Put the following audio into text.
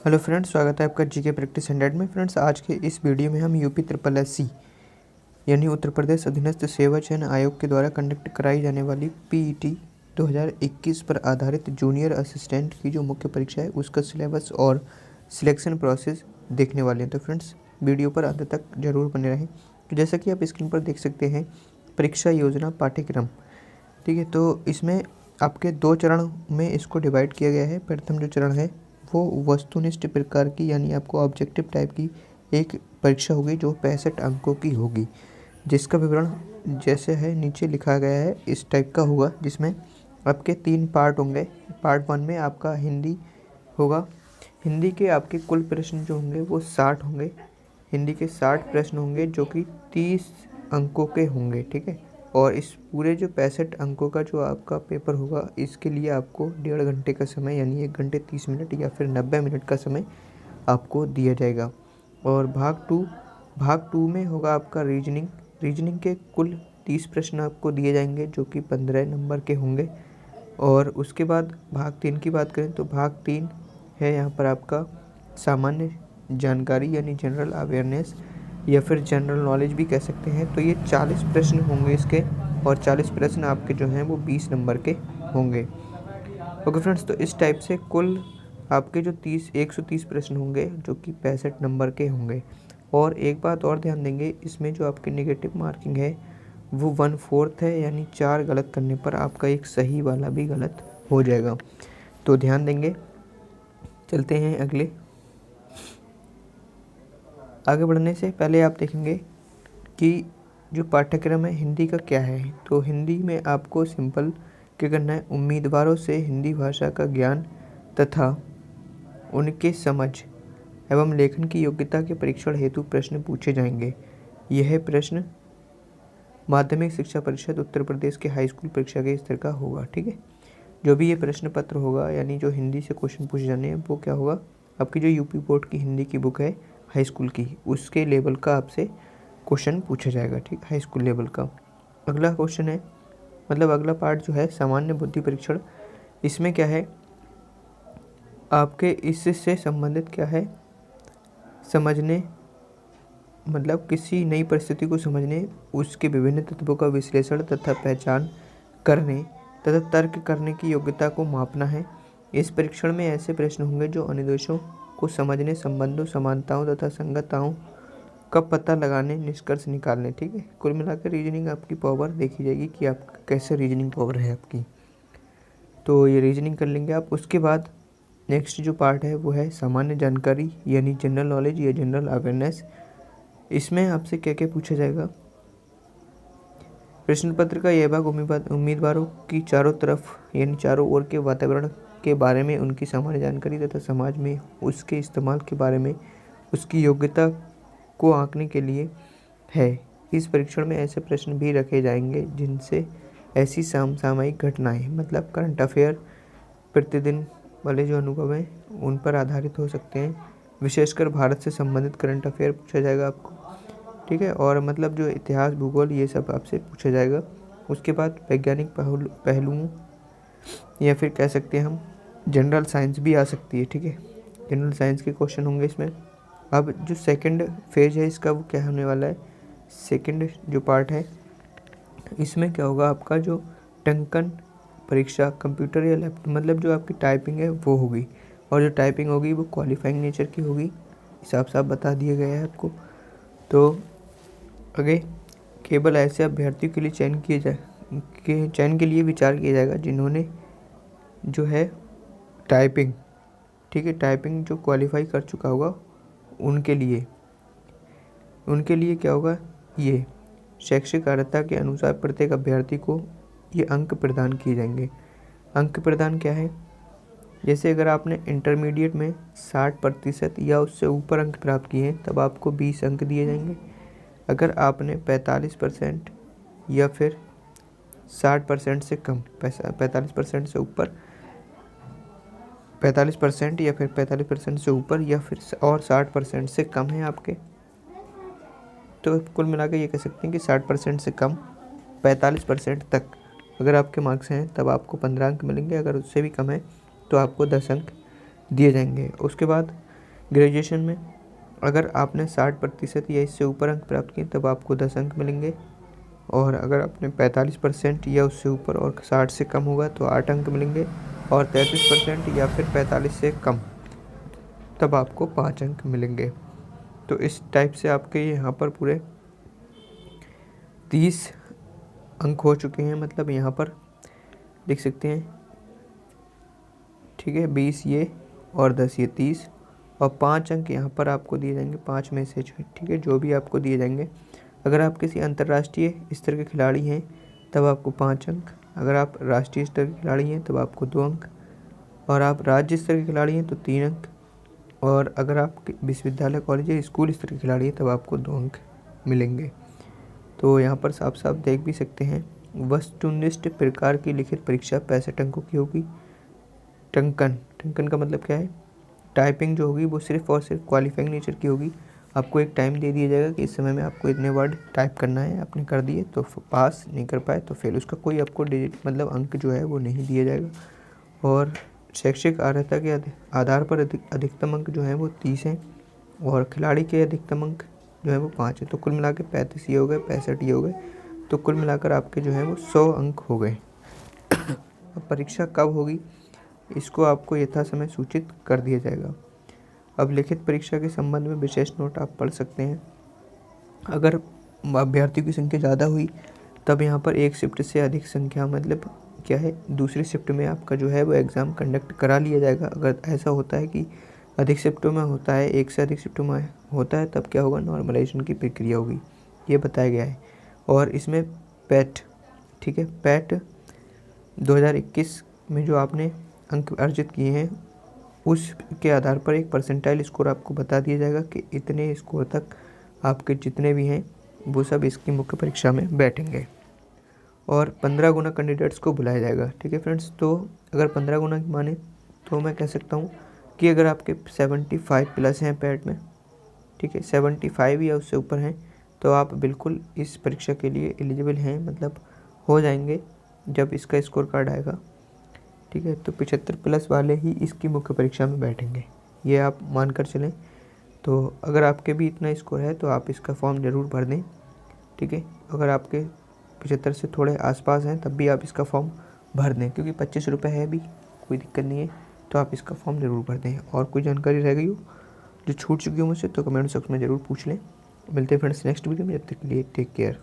Hello friends, स्वागत है आपका जीके प्रैक्टिस 100 में। फ्रेंड्स, आज के इस वीडियो में हम यूपी ट्रिपल एससी यानी उत्तर प्रदेश अधीनस्थ सेवा चयन आयोग के द्वारा कंडक्ट कराई जाने वाली पीईटी 2021 पर आधारित जूनियर असिस्टेंट की जो मुख्य परीक्षा है उसका सिलेबस और सिलेक्शन प्रोसेस देखने वाले हैं। तो फ्रेंड्स, वीडियो पर अंत तक जरूर बने रहें। तो जैसा कि आप स्क्रीन पर देख सकते हैं, परीक्षा योजना पाठ्यक्रम, ठीक है। तो इसमें आपके 2 चरण में इसको डिवाइड किया गया है। प्रथम जो चरण है वो वस्तुनिष्ठ प्रकार की यानी आपको ऑब्जेक्टिव टाइप की एक परीक्षा होगी जो 65 अंकों की होगी, जिसका विवरण जैसे है नीचे लिखा गया है इस टाइप का होगा, जिसमें आपके 3 पार्ट होंगे। पार्ट 1 में आपका हिंदी होगा। हिंदी के आपके कुल प्रश्न जो होंगे वो 60 होंगे। हिंदी के 60 प्रश्न होंगे जो कि 30 अंकों के होंगे, ठीक है। और इस पूरे जो 65 अंकों का जो आपका पेपर होगा, इसके लिए आपको 1.5 घंटे का समय यानी 1 घंटे 30 मिनट या फिर 90 मिनट का समय आपको दिया जाएगा। और भाग टू में होगा आपका रीजनिंग के कुल 30 प्रश्न आपको दिए जाएंगे जो कि 15 नंबर के होंगे। और उसके बाद भाग 3 की बात करें तो भाग 3 है यहाँ पर आपका सामान्य जानकारी यानी जनरल अवेयरनेस या फिर जनरल नॉलेज भी कह सकते हैं। तो ये 40 प्रश्न होंगे इसके, और 40 प्रश्न आपके जो हैं वो 20 नंबर के होंगे। ओके फ्रेंड्स, तो इस टाइप से कुल आपके जो 130 प्रश्न होंगे जो कि 65 नंबर के होंगे। और एक बात और ध्यान देंगे, इसमें जो आपकी नेगेटिव मार्किंग है वो 1/4 है, यानी 4 गलत करने पर आपका एक सही वाला भी गलत हो जाएगा। तो ध्यान देंगे। चलते हैं आगे बढ़ने से पहले आप देखेंगे कि जो पाठ्यक्रम है हिंदी का क्या है। तो हिंदी में आपको सिंपल क्या करना है, उम्मीदवारों से हिंदी भाषा का ज्ञान तथा उनके समझ एवं लेखन की योग्यता के परीक्षण हेतु प्रश्न पूछे जाएंगे। यह प्रश्न माध्यमिक शिक्षा परिषद उत्तर प्रदेश के हाई स्कूल परीक्षा के स्तर का होगा, ठीक है। जो भी ये प्रश्न पत्र होगा यानी जो हिंदी से क्वेश्चन पूछे जाने हैं वो क्या होगा, आपकी जो यूपी बोर्ड की हिंदी की बुक है हाई स्कूल की, उसके लेवल का आपसे क्वेश्चन पूछा जाएगा, ठीक, हाई स्कूल लेवल का। अगला क्वेश्चन है, मतलब अगला पार्ट जो है सामान्य बुद्धि परीक्षण। इसमें क्या है, आपके इससे संबंधित क्या है, समझने, मतलब किसी नई परिस्थिति को समझने, उसके विभिन्न तत्वों का विश्लेषण तथा पहचान करने तथा तर्क करने की योग्यता को मापना है। इस परीक्षण में ऐसे प्रश्न होंगे जो अनुदेशों को समझने, संबंधों, समानताओं तथा संगतताओं का पता लगाने, निष्कर्ष निकालने, ठीक है। कुल मिलाकर रीजनिंग आपकी पावर देखी जाएगी कि आप कैसे रीजनिंग पावर है आपकी। तो ये रीजनिंग कर लेंगे आप। उसके बाद नेक्स्ट जो पार्ट है वो है सामान्य जानकारी यानी जनरल नॉलेज या जनरल अवेयरनेस। इसमें आपसे क्या क्या पूछा जाएगा, प्रश्न पत्र का यह भाग उम्मीदवारों की चारों तरफ यानी चारों ओर के वातावरण के बारे में, उनकी सामान्य जानकारी तथा समाज में उसके इस्तेमाल के बारे में, उसकी योग्यता को आंकने के लिए है। इस परीक्षण में ऐसे प्रश्न भी रखे जाएंगे जिनसे ऐसी सामयिक घटनाएं, मतलब करंट अफेयर, प्रतिदिन वाले जो अनुभव हैं उन पर आधारित हो सकते हैं। विशेषकर भारत से संबंधित करंट अफेयर पूछा जाएगा आपको, ठीक है। और मतलब जो इतिहास, भूगोल, ये सब आपसे पूछा जाएगा। उसके बाद वैज्ञानिक पहलुओं या फिर कह सकते हैं हम जनरल साइंस भी आ सकती है, ठीक है। जनरल साइंस के क्वेश्चन होंगे इसमें। अब जो सेकंड फेज है इसका वो क्या होने वाला है, सेकंड जो पार्ट है इसमें क्या होगा, आपका जो टंकन परीक्षा कंप्यूटर या लैपटॉप, मतलब जो आपकी टाइपिंग है वो होगी। और जो टाइपिंग होगी वो क्वालिफाइंग नेचर की होगी, हिसाब साफ बता दिया गया है आपको। तो आगे केवल ऐसे अभ्यर्थियों के लिए चयन के लिए विचार किया जाएगा जिन्होंने जो है टाइपिंग, ठीक है, टाइपिंग जो क्वालिफाई कर चुका होगा उनके लिए क्या होगा, ये शैक्षिक अर्हता के अनुसार प्रत्येक अभ्यर्थी को ये अंक प्रदान किए जाएंगे। अंक प्रदान क्या है, जैसे अगर आपने इंटरमीडिएट में 60% या उससे ऊपर अंक प्राप्त किए हैं तब आपको 20 अंक दिए जाएंगे। अगर आपने 45% या फिर 60% से कम, 45% से ऊपर, 45% या फिर 45% से ऊपर या फिर और 60% से कम है आपके, तो कुल मिलाकर ये कह सकते हैं कि 60% से कम 45% तक अगर आपके मार्क्स हैं तब आपको 15 अंक मिलेंगे। अगर उससे भी कम है तो आपको 10 अंक दिए जाएंगे। उसके बाद ग्रेजुएशन में अगर आपने 60% या इससे ऊपर अंक प्राप्त किए तब आपको 10 अंक मिलेंगे, और अगर आपने 45% या उससे ऊपर और 60 से कम होगा तो 8 अंक मिलेंगे, और 33% या फिर 45 से कम तब आपको 5 अंक मिलेंगे। तो इस टाइप से आपके यहाँ पर पूरे 30 अंक हो चुके हैं, मतलब यहाँ पर लिख सकते हैं, ठीक है, 20 ये और 10 ये 30, और 5 अंक यहाँ पर आपको दिए जाएंगे 5 में से, ठीक है, जो भी आपको दिए जाएंगे। अगर आप किसी अंतर्राष्ट्रीय स्तर के खिलाड़ी हैं तब आपको 5 अंक, अगर आप राष्ट्रीय स्तर के खिलाड़ी हैं तब आपको 2 अंक, और आप राज्य स्तर के खिलाड़ी हैं तो 3 अंक, और अगर आप विश्वविद्यालय कॉलेज या स्कूल स्तर के खिलाड़ी हैं तब आपको 2 अंक मिलेंगे। तो यहाँ पर साफ साफ देख भी सकते हैं, वस्तुनिष्ठ प्रकार की लिखित परीक्षा 65 अंकों की होगी। टंकन का मतलब क्या है, टाइपिंग जो होगी वो सिर्फ और सिर्फ क्वालिफाइंग नेचर की होगी। आपको एक टाइम दे दिया जाएगा कि इस समय में आपको इतने वर्ड टाइप करना है, आपने कर दिए तो पास, नहीं कर पाए तो फेल। उसका कोई आपको डिजिट मतलब अंक जो है वो नहीं दिया जाएगा। और शैक्षिक अर्हता के आधार पर अधिकतम अंक जो है वो 30 हैं, और खिलाड़ी के अधिकतम अंक जो है वो 5 है। तो कुल मिला के 35 ये हो गए, 65 ये हो गए, तो कुल मिलाकर आपके जो है वो 100 अंक हो गए। अब परीक्षा कब होगी इसको आपको यथा समय सूचित कर दिया जाएगा। अब लिखित परीक्षा के संबंध में विशेष नोट आप पढ़ सकते हैं। अगर अभ्यर्थियों की संख्या ज़्यादा हुई तब यहाँ पर एक शिफ्ट से अधिक संख्या, मतलब क्या है, दूसरी शिफ्ट में आपका जो है वो एग्ज़ाम कंडक्ट करा लिया जाएगा। अगर ऐसा होता है कि अधिक शिफ्टों में होता है, एक से अधिक शिफ्टों में होता है, तब क्या होगा, नॉर्मलाइजेशन की प्रक्रिया होगी, ये बताया गया है। और इसमें पैट, ठीक है, पैट 2021 में जो आपने अंक अर्जित किए हैं उसके आधार पर एक परसेंटाइल स्कोर आपको बता दिया जाएगा कि इतने स्कोर तक आपके जितने भी हैं वो सब इसकी मुख्य परीक्षा में बैठेंगे, और 15 गुना कैंडिडेट्स को बुलाया जाएगा। ठीक है फ्रेंड्स, तो अगर 15 गुना की माने तो मैं कह सकता हूँ कि अगर आपके 75 प्लस हैं पैट में, ठीक है, 75 या उससे ऊपर हैं, तो आप बिल्कुल इस परीक्षा के लिए एलिजिबल हैं, मतलब हो जाएंगे जब इसका स्कोर कार्ड आएगा। ठीक है, तो 75 प्लस वाले ही इसकी मुख्य परीक्षा में बैठेंगे, ये आप मान कर चलें। तो अगर आपके भी इतना स्कोर है तो आप इसका फॉर्म ज़रूर भर दें। ठीक है, अगर आपके 75 से थोड़े आसपास हैं तब भी आप इसका फॉर्म भर दें, क्योंकि 25 रुपये है भी, कोई दिक्कत नहीं है, तो आप इसका फॉर्म ज़रूर भर दें। और कोई जानकारी रह गई हो जो छूट चुकी हो मुझसे तो कमेंट सेक्शन में ज़रूर पूछ लें। मिलते हैं फ्रेंड्स नेक्स्ट वीडियो में, जब तक के लिए टेक केयर।